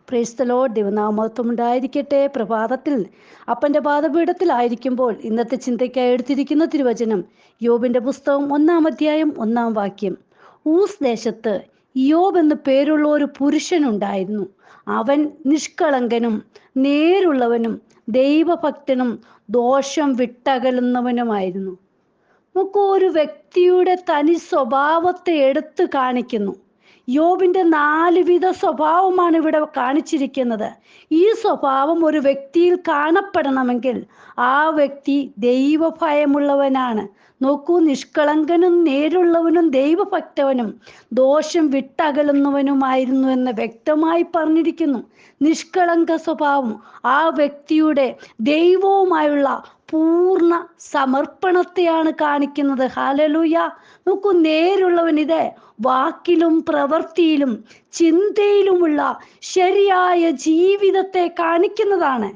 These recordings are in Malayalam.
Praise the Lord. ദൈവനാമത്വം ഉണ്ടായിരിക്കട്ടെ. പ്രഭാതത്തിൽ അപ്പൻ്റെ പാദപീഠത്തിലായിരിക്കുമ്പോൾ ഇന്നത്തെ ചിന്തയ്ക്കായി എടുത്തിരിക്കുന്ന തിരുവചനം യോബിൻ്റെ പുസ്തകം 1-ാം അധ്യായം 1-ാം വാക്യം. ഊസ് ദേശത്ത് യോബ് എന്ന് പേരുള്ള ഒരു പുരുഷനുണ്ടായിരുന്നു. അവൻ നിഷ്കളങ്കനും നേരുള്ളവനും ദൈവഭക്തനും ദോഷം വിട്ടകലുന്നവനുമായിരുന്നു. നമുക്ക് ഒരു വ്യക്തിയുടെ തനി സ്വഭാവത്തെ എടുത്തു കാണിക്കുന്നു. യോബിൻ്റെ 4 വിധ സ്വഭാവമാണ് ഇവിടെ കാണിച്ചിരിക്കുന്നത്. ഈ സ്വഭാവം ഒരു വ്യക്തിയിൽ കാണപ്പെടണമെങ്കിൽ ആ വ്യക്തി ദൈവഭയമുള്ളവനാണ്. നോക്കൂ, നിഷ്കളങ്കനും നേരുള്ളവനും ദൈവഭക്തവനും ദോഷം വിട്ടകലുന്നവനുമായിരുന്നു എന്ന് വ്യക്തമായി പറഞ്ഞിരിക്കുന്നു. നിഷ്കളങ്ക സ്വഭാവം ആ വ്യക്തിയുടെ ദൈവവുമായുള്ള പൂർണ്ണ സമർപ്പണത്തെയാണ് കാണിക്കുന്നത്. ഹല്ലേലൂയ. നോക്കൂ, നേരുള്ളവൻ ഇത് വാക്കിലും പ്രവൃത്തിയിലും ചിന്തയിലുമുള്ള ശരിയായ ജീവിതത്തെ കാണിക്കുന്നതാണ്.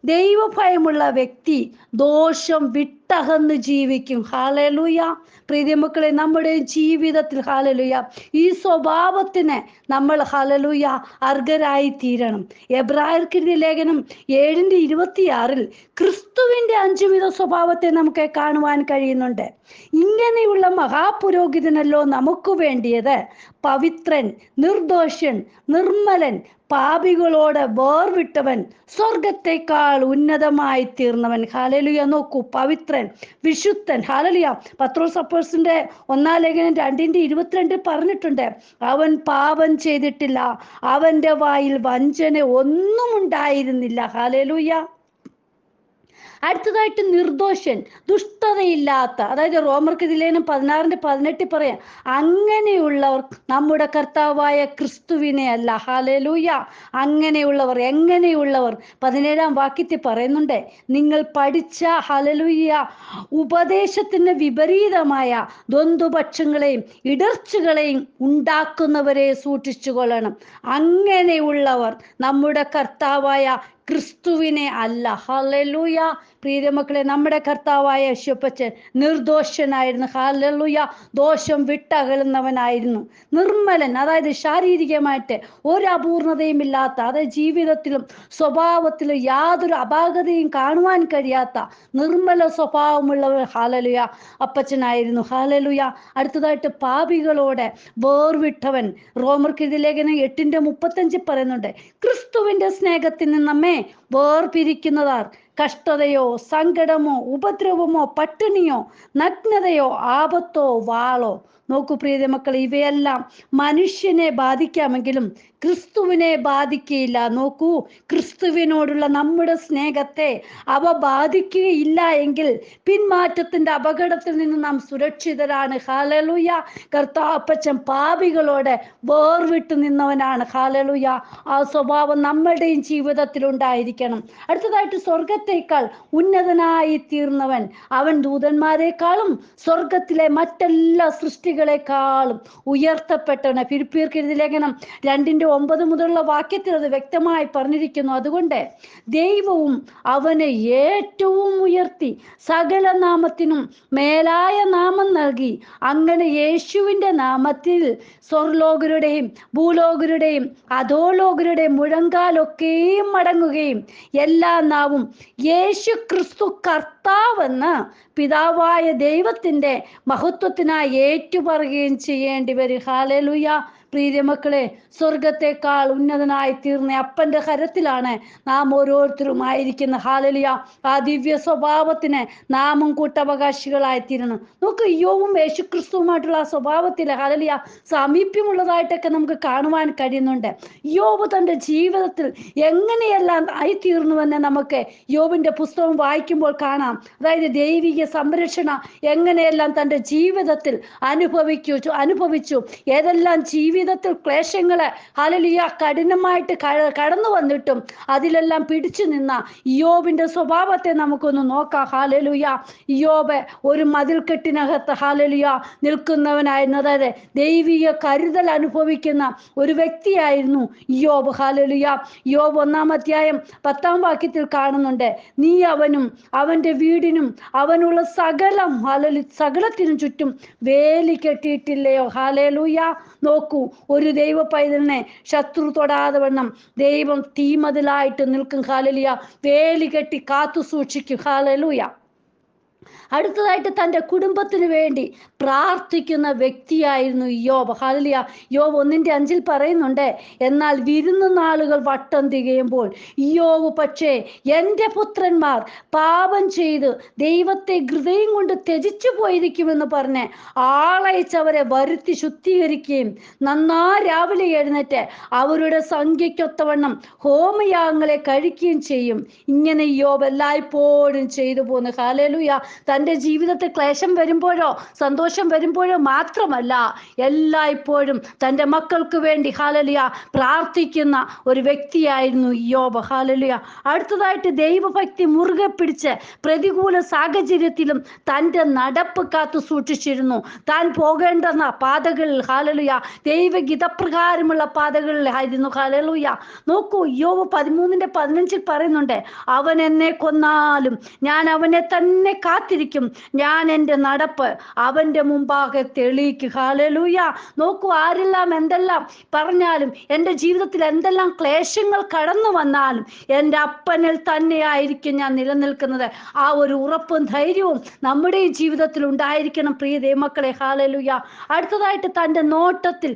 ദൈവഭയമുള്ള വ്യക്തി ദോഷം വിട്ടകന്ന് ജീവിക്കും. ഹല്ലേലൂയ. പ്രിയമക്കളെ, നമ്മുടെ ജീവിതത്തിൽ ഹല്ലേലൂയ ഈ സ്വഭാവത്തിന് നമ്മൾ ഹല്ലേലൂയ അർഹരായി തീരണം. എബ്രായർക്കെഴുതിയ ലേഖനം 7:26 ക്രിസ്തുവിൻ്റെ 5 വിധ സ്വഭാവത്തെ നമുക്ക് കാണുവാൻ കഴിയുന്നുണ്ട്. ഇങ്ങനെയുള്ള മഹാപുരോഹിതനല്ലോ നമുക്ക് വേണ്ടിയത്. പവിത്രൻ, നിർദോഷൻ, നിർമ്മലൻ, പാപികളോട് വേർവിട്ടവൻ, സ്വർഗത്തെക്കാൾ ഉന്നതമായി തീർന്നവൻ. ഹല്ലേലൂയ. നോക്കൂ, പവിത്രൻ, വിശുദ്ധൻ. ഹല്ലേലൂയ. പത്രോസ് അപ്പോസ്തലന്റെ 1-ാം ലേഖനം 2:22 പറഞ്ഞിട്ടുണ്ട്, അവൻ പാപം ചെയ്തിട്ടില്ല, അവന്റെ വായിൽ വഞ്ചന ഒന്നും ഉണ്ടായിരുന്നില്ല. ഹല്ലേലൂയ. അടുത്തതായിട്ട് നിർദോഷൻ, ദുഷ്ടതയില്ലാത്ത, അതായത് റോമർക്കെഴുതിയ ലേഖനം 16:18 പറയാം, അങ്ങനെയുള്ളവർ നമ്മുടെ കർത്താവായ ക്രിസ്തുവിനെ അല്ല. ഹല്ലേലൂയ. അങ്ങനെയുള്ളവർ എങ്ങനെയുള്ളവർ? 17-ാം വാക്യത്തിൽ പറയുന്നുണ്ട്, നിങ്ങൾ പഠിച്ച ഹല്ലേലൂയ ഉപദേശത്തിന് വിപരീതമായ ദ്വന്ദ്വപക്ഷങ്ങളെയും ഇടർച്ചകളെയും ഉണ്ടാക്കുന്നവരെ സൂക്ഷിച്ചു കൊള്ളണം. അങ്ങനെയുള്ളവർ നമ്മുടെ കർത്താവായ ക്രിസ്തുവിനെ അല്ല. ഹല്ലേലൂയ. പ്രിയമക്കളെ, നമ്മുടെ കർത്താവായ യേശുപ്പച്ചൻ നിർദോഷനായിരുന്നു. ഹല്ലേലൂയ. ദോഷം വിട്ടകലുന്നവനായിരുന്നു. നിർമ്മലൻ, അതായത് ശാരീരികമായിട്ട് ഒരു അപൂർണതയും ഇല്ലാത്ത, അതായത് ജീവിതത്തിലും സ്വഭാവത്തിലും യാതൊരു അപാകതയും കാണുവാൻ കഴിയാത്ത നിർമ്മല സ്വഭാവമുള്ളവർ ഹല്ലേലൂയ അപ്പച്ചനായിരുന്നു. ഹല്ലേലൂയ. അടുത്തതായിട്ട് പാപികളോട് വേർവിട്ടവൻ. റോമർക്കെഴുതിയ ലേഖനം 8:35 പറയുന്നുണ്ട്, ക്രിസ്തുവിന്റെ സ്നേഹത്തിൽ നിന്ന് നമ്മെ വേർപിരിക്കുന്നതാർ കഷ്ടതയോ സങ്കടമോ ഉപദ്രവമോ പട്ടിണിയോ നഗ്നതയോ ആപത്തോ വാളോ. നോക്കൂ പ്രിയ മക്കൾ, ഇവയെല്ലാം മനുഷ്യനെ ബാധിക്കാമെങ്കിലും ക്രിസ്തുവിനെ ബാധിക്കുകയില്ല. നോക്കൂ, ക്രിസ്തുവിനോടുള്ള നമ്മുടെ സ്നേഹത്തെ അവ ബാധിക്കുകയില്ല എങ്കിൽ പിന്മാറ്റത്തിന്റെ അപകടത്തിൽ നിന്ന് നാം സുരക്ഷിതരാണ്. ഹല്ലേലൂയ. കർത്താപ്പച്ചൻ പാപികളോട് വേർവിട്ടു നിന്നവനാണ്. ഹല്ലേലൂയ. ആ സ്വഭാവം നമ്മുടെയും ജീവിതത്തിൽ ഉണ്ടായിരിക്കണം. അടുത്തതായിട്ട് സ്വർഗത്തേക്കാൾ ഉന്നതനായി തീർന്നവൻ. അവൻ ദൂതന്മാരെക്കാളും സ്വർഗത്തിലെ മറ്റെല്ലാ സൃഷ്ടികളെക്കാളും ഉയർത്തപ്പെട്ടവന്. ഫിലിപ്പിയർക്കെഴുതിയ ലേഖനം 2:9 മുതലുള്ള വാക്യത്തിൽ അത് വ്യക്തമായി പറഞ്ഞിരിക്കുന്നു. അതുകൊണ്ട് ദൈവവും അവനെ ഏറ്റവും ഉയർത്തി സകല നാമത്തിനും മേലായ നാമം നൽകി. അങ്ങനെ യേശുവിൻ്റെ നാമത്തിൽ സ്വർലോകരുടെയും ഭൂലോകരുടെയും അധോലോകരുടെയും മുഴങ്കാലൊക്കെയും മടങ്ങുകയും എല്ലാ നാവും യേശു ക്രിസ്തു കർത്താവെന്ന് പിതാവായ ദൈവത്തിൻ്റെ മഹത്വത്തിനായി ഏറ്റുപറയുകയും ചെയ്യേണ്ടി വരും. ഹല്ലേലൂയ. പ്രിയമക്കളെ, സ്വർഗത്തെക്കാൾ ഉന്നതനായി തീർന്ന അപ്പൻ്റെ കരത്തിലാണ് നാം ഓരോരുത്തരും ആയിരിക്കുന്നത്. ഹല്ലേലൂയ. ആ ദിവ്യ സ്വഭാവത്തിന് നാമും കൂട്ടവകാശികളായി തീരണം. നമുക്ക് യോബും യേശുക്രിസ്തുവുമായിട്ടുള്ള ആ സ്വഭാവത്തിൽ ഹല്ലേലൂയ സാമീപ്യമുള്ളതായിട്ടൊക്കെ നമുക്ക് കാണുവാൻ കഴിയുന്നുണ്ട്. യോബ് തൻ്റെ ജീവിതത്തിൽ എങ്ങനെയെല്ലാം ആയിത്തീർന്നുവെന്ന് നമുക്ക് യോബിൻ്റെ പുസ്തകം വായിക്കുമ്പോൾ കാണാം. അതായത് ദൈവിക സംരക്ഷണ എങ്ങനെയെല്ലാം തൻ്റെ ജീവിതത്തിൽ അനുഭവിച്ചു ഏതെല്ലാം ജീവിതത്തിൽ ക്ലേശങ്ങള് ഹല്ലേലൂയ കഠിനമായിട്ട് കടന്നു വന്നിട്ടും അതിലെല്ലാം പിടിച്ചു നിന്ന യോബിന്റെ സ്വഭാവത്തെ നമുക്കൊന്ന് നോക്കാം. ഹല്ലേലൂയ. യോബ് ഒരു മതിൽക്കെട്ടിനകത്ത് ഹല്ലേലൂയ നിൽക്കുന്നവനായിരുന്നു. അതായത് ദൈവിക കരുതൽ അനുഭവിക്കുന്ന ഒരു വ്യക്തിയായിരുന്നു യോബ്. ഹല്ലേലൂയ. യോബ് 1-ാം അധ്യായം 10-ാം വാക്യത്തിൽ കാണുന്നുണ്ട്, നീ അവനും അവന്റെ വീടിനും അവനുള്ള സകലത്തിനും ചുറ്റും വേലി കെട്ടിയിട്ടില്ലയോ. ഹല്ലേലൂയ. നോക്കൂ, ഒരു ദൈവ പൈതലിനെ ശത്രു തൊടാതെ വണ്ണം ദൈവം തീമതിലായിട്ട് നിൽക്കും. ഹല്ലേലൂയ. വേലി കെട്ടി കാത്തു സൂക്ഷിക്കും. ഹല്ലേലൂയ. അടുത്തതായിട്ട് തൻ്റെ കുടുംബത്തിന് വേണ്ടി പ്രാർത്ഥിക്കുന്ന വ്യക്തിയായിരുന്നു യോബ്. ഹല്ലേലൂയ. യോബ് 1:5 പറയുന്നുണ്ട്, എന്നാൽ വിരുന്നു നാളുകൾ വട്ടം തികയുമ്പോൾ യോബ് പക്ഷേ എൻ്റെ പുത്രന്മാർ പാപം ചെയ്ത് ദൈവത്തെ ഹൃദയം കൊണ്ട് ത്യജിച്ചു പോയിരിക്കുമെന്ന് പറഞ്ഞ് ആളയച്ചവരെ വരുത്തി ശുദ്ധീകരിക്കുകയും രാവിലെ എഴുന്നേറ്റ് അവരുടെ സംഖ്യയ്ക്കൊത്തവണ്ണം ഹോമയാഗങ്ങളെ കഴിക്കുകയും ചെയ്യും. ഇങ്ങനെ യോബ് എല്ലായ്പ്പോഴും ചെയ്തു പോന്നു. ഹല്ലേലൂയ. തൻ്റെ ജീവിതത്തിൽ ക്ലേശം വരുമ്പോഴോ സന്തോഷം വരുമ്പോഴോ മാത്രമല്ല, എല്ലായ്പ്പോഴും തൻ്റെ മക്കൾക്ക് വേണ്ടി ഹല്ലേലൂയ പ്രാർത്ഥിക്കുന്ന ഒരു വ്യക്തിയായിരുന്നു യോബ്. ഹല്ലേലൂയ. അടുത്തതായിട്ട് ദൈവഭക്തി മുറുകെ പിടിച്ച് പ്രതികൂല സാഹചര്യത്തിലും തൻ്റെ നടപ്പ് കാത്തു സൂക്ഷിച്ചിരുന്നു. താൻ പോകേണ്ട പാതകളിൽ ഹല്ലേലൂയ ദൈവഗീതപ്രകാരമുള്ള പാതകളിലായിരുന്നു. ഹല്ലേലൂയ. നോക്കൂ, യോബ് 13:15 പറയുന്നുണ്ട്, അവൻ എന്നെ കൊന്നാലും ഞാൻ അവനെ തന്നെ കാത്തിരിക്കും, ഞാൻ എൻ്റെ നടപ്പ് അവൻ്റെ മുമ്പാകെ തെളിയിക്കും. ഹല്ലേലൂയ. നോക്കൂ, ആരെല്ലാം എന്തെല്ലാം പറഞ്ഞാലും, എൻ്റെ ജീവിതത്തിൽ എന്തെല്ലാം ക്ലേശങ്ങൾ കടന്നു വന്നാലും എൻ്റെ അപ്പനിൽ തന്നെയായിരിക്കും ഞാൻ നിലനിൽക്കുന്നത്. ആ ഒരു ഉറപ്പും ധൈര്യവും നമ്മുടെ ജീവിതത്തിൽ ഉണ്ടായിരിക്കണം പ്രിയ ദൈവമക്കളെ. ഹല്ലേലൂയ. അടുത്തതായിട്ട് തൻ്റെ നോട്ടത്തിൽ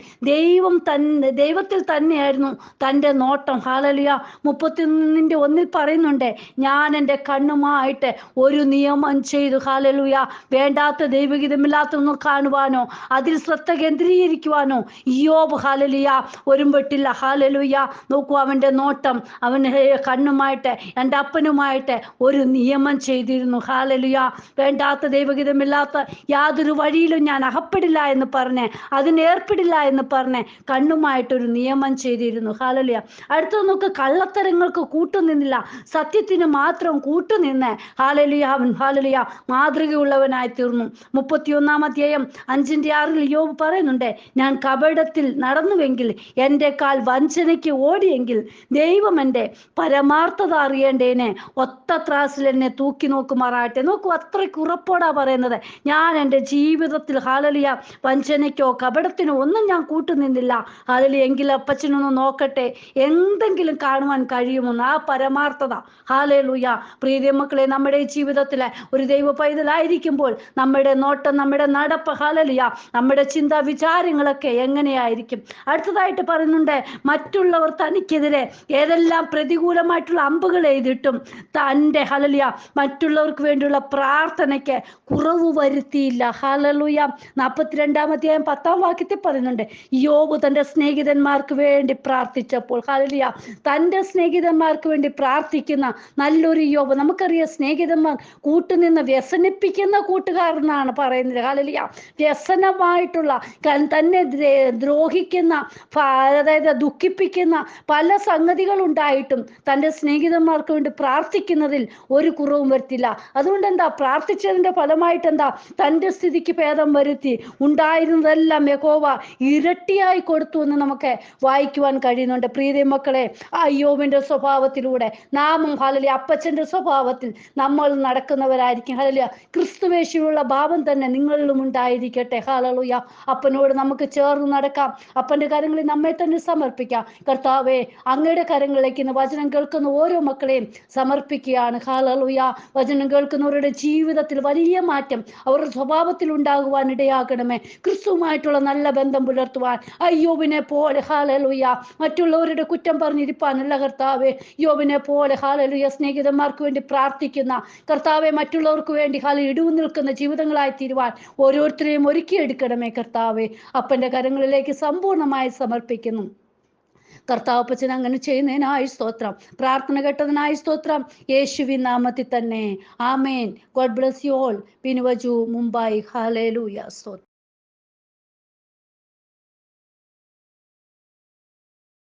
ദൈവത്തിൽ തന്നെയായിരുന്നു തൻ്റെ നോട്ടം. ഹല്ലേലൂയ. 31:1 പറയുന്നുണ്ട്, ഞാൻ എൻ്റെ കണ്ണുമായിട്ട് ഒരു നിയമം ചെയ്തു. ഹല്ലേലൂയ. വേണ്ടാത്ത ദൈവഗീതമില്ലാത്തൊന്നും കാണുവാനോ അതിൽ ശ്രദ്ധ കേന്ദ്രീകരിക്കുവാനോ യോബ് ഹല്ലേലൂയ ഒരുമ്പെട്ടില്ല. ഹല്ലേലൂയ. നോക്കൂ, അവൻ്റെ നോട്ടം അവൻ്റെ കണ്ണുമായിട്ട് എൻ്റെ അപ്പനുമായിട്ട് ഒരു നിയമം ചെയ്തിരുന്നു. ഹല്ലേലൂയ. വേണ്ടാത്ത ദൈവഗീതമില്ലാത്ത യാതൊരു വഴിയിലും ഞാൻ അകപ്പെടില്ല എന്ന് പറഞ്ഞ്, അതിനേർപ്പെടില്ല എന്ന് പറഞ്ഞ് കണ്ണുമായിട്ടൊരു നിയമം ചെയ്തിരുന്നു. ഹല്ലേലൂയ. അടുത്തത് നോക്ക്, കള്ളത്തരങ്ങൾക്ക് കൂട്ടുനിന്നില്ല, സത്യത്തിന് മാത്രം കൂട്ടുനിന്ന് ഹല്ലേലൂയ അവൻ ഹല്ലേലൂയ മാതൃകയുള്ളവനായി തീർന്നു. 31:5 യോബ് പറയുന്നുണ്ട്, ഞാൻ കപടത്തിൽ നടന്നുവെങ്കിൽ, എൻ്റെ കാൽ വഞ്ചനയ്ക്ക് ഓടിയെങ്കിൽ, ദൈവം എൻ്റെ പരമാർത്ഥത അറിയേണ്ടേനെ ഒത്ത ത്രാസിൽ എന്നെ തൂക്കി നോക്കുമാറാട്ടെ. നോക്കൂ, അത്രയ്ക്ക് ഉറപ്പോടാ പറയുന്നത്, ഞാൻ എൻ്റെ ജീവിതത്തിൽ ഹല്ലേലൂയ വഞ്ചനയ്ക്കോ കപടത്തിനോ ഒന്നും ഞാൻ കൂട്ടുനിന്നില്ല. ഹല്ലേലൂയ. എങ്കിൽ അപ്പച്ചനൊന്ന് നോക്കട്ടെ, എന്തെങ്കിലും കാണുവാൻ കഴിയുമെന്ന്. ആ പരമാർത്ഥത. ഹല്ലേലൂയ. പ്രിയ മക്കളെ, നമ്മുടെ ജീവിതത്തിൽ ഒരു ദൈവ പൈതലായിരിക്കുമ്പോൾ നമ്മുടെ നോട്ടം, നമ്മുടെ നടപ്പ് ഹല്ലേലൂയ നമ്മുടെ ചിന്താ വിചാരങ്ങളൊക്കെ എങ്ങനെയായിരിക്കും? അടുത്തതായിട്ട് പറയുന്നുണ്ട്, മറ്റുള്ളവർ തനിക്കെതിരെ ഏതെല്ലാം പ്രതികൂലമായിട്ടുള്ള അമ്പുകൾ എഴുതിയിട്ടും തൻ്റെ ഹല്ലേലൂയ മറ്റുള്ളവർക്ക് വേണ്ടിയുള്ള പ്രാർത്ഥനയ്ക്ക് കുറവ് വരുത്തിയില്ല. ഹല്ലേലൂയ. 42:10 പറയുന്നുണ്ട്, യോബ് തൻ്റെ സ്നേഹിതന്മാർക്ക് വേണ്ടി പ്രാർത്ഥിച്ചപ്പോൾ ഹല്ലേലൂയ തൻ്റെ സ്നേഹിതന്മാർക്ക് വേണ്ടി പ്രാർത്ഥിക്കുന്ന നല്ലൊരു യോബ്. നമുക്കറിയാം, സ്നേഹിതന്മാർ കൂട്ടുനിന്ന് വ്യസനിപ്പിക്കുന്ന കൂട്ടുകാരെന്നാണ് പറയുന്നത്. ഹല്ലേലൂയ. വ്യസനമായിട്ടുള്ള തന്നെ ദ്രോഹിക്കുന്ന, അതായത് ദുഃഖിപ്പിക്കുന്ന പല സംഗതികളുണ്ടായിട്ടും തൻ്റെ സ്നേഹിതന്മാർക്ക് വേണ്ടി പ്രാർത്ഥിക്കുന്നതിൽ ഒരു കുറവും വരുത്തില്ല. അതുകൊണ്ട് എന്താ, പ്രാർത്ഥിച്ചതിൻ്റെ ഫലമായിട്ട് എന്താ, തൻ്റെ സ്ഥിതിക്ക് ഭേദം വരുത്തി ഉണ്ടായിരുന്നതെല്ലാം യഹോവ ഇരട്ടിയായി കൊടുത്തു എന്ന് നമുക്ക് വായിക്കുവാൻ കഴിയുന്നുണ്ട്. പ്രിയ മക്കളെ, ആ യോബിന്റെ സ്വഭാവത്തിലൂടെ നാമും ഹല്ലേലൂയ അപ്പച്ചന്റെ സ്വഭാവത്തിൽ നമ്മൾ നടക്കുന്നവരായിരിക്കും. ഹല്ലേലൂയ. ക്രിസ്തുവേശുവിലുള്ള ഭാവം തന്നെ നിങ്ങളിലും ഉണ്ടായിരിക്കട്ടെ. ഹല്ലേലൂയ. അപ്പനോട് നമുക്ക് ചേർന്ന് നടക്കാം, അപ്പന്റെ കരങ്ങളിൽ നമ്മെ തന്നെ സമർപ്പിക്കാം. കർത്താവേ, അങ്ങയുടെ കരങ്ങളിലേക്ക് ഇന്ന് വചനം കേൾക്കുന്ന ഓരോ മക്കളെയും സമർപ്പിക്കുകയാണ്. ഹല്ലേലൂയ. വചനം കേൾക്കുന്നവരുടെ ജീവിതത്തിൽ വലിയ മാറ്റം അവരുടെ സ്വഭാവത്തിൽ ഉണ്ടാകുവാൻ ഇടയാക്കണമേ. ക്രിസ്തുവുമായിട്ടുള്ള നല്ല ബന്ധം പുലർത്തുവാൻ, യോബിനെ പോലെ ഹല്ലേലൂയ മറ്റുള്ളവരുടെ കുറ്റം പറഞ്ഞിരിപ്പാനല്ല കർത്താവേ, യോബിനെ പോലെ ഹല്ലേലൂയ സ്നേഹിതന്മാർക്ക് വേണ്ടി പ്രാർത്ഥിക്കുന്ന കർത്താവെ, മറ്റുള്ളവർക്ക് വേണ്ടി ഇടിവ് നിൽക്കുന്ന ജീവിതങ്ങളായി തീരുവാൻ ഓരോരുത്തരെയും ഒരുക്കിയെടുക്കണമേ കർത്താവെ. അപ്പന്റെ കരങ്ങളിലേക്ക് സമ്പൂർണമായി സമർപ്പിക്കുന്നു. കർത്താവപ്പച്ചൻ അങ്ങനെ ചെയ്യുന്നതിനായി സ്തോത്രം, പ്രാർത്ഥന കേട്ടതിനായി സ്തോത്രം, യേശുവിൻ നാമത്തിൽ തന്നെ ആമേൻ. God bless you all. പിനുവജു, മുംബൈ. ഹല്ലേലൂയ. സ്തോത്രം.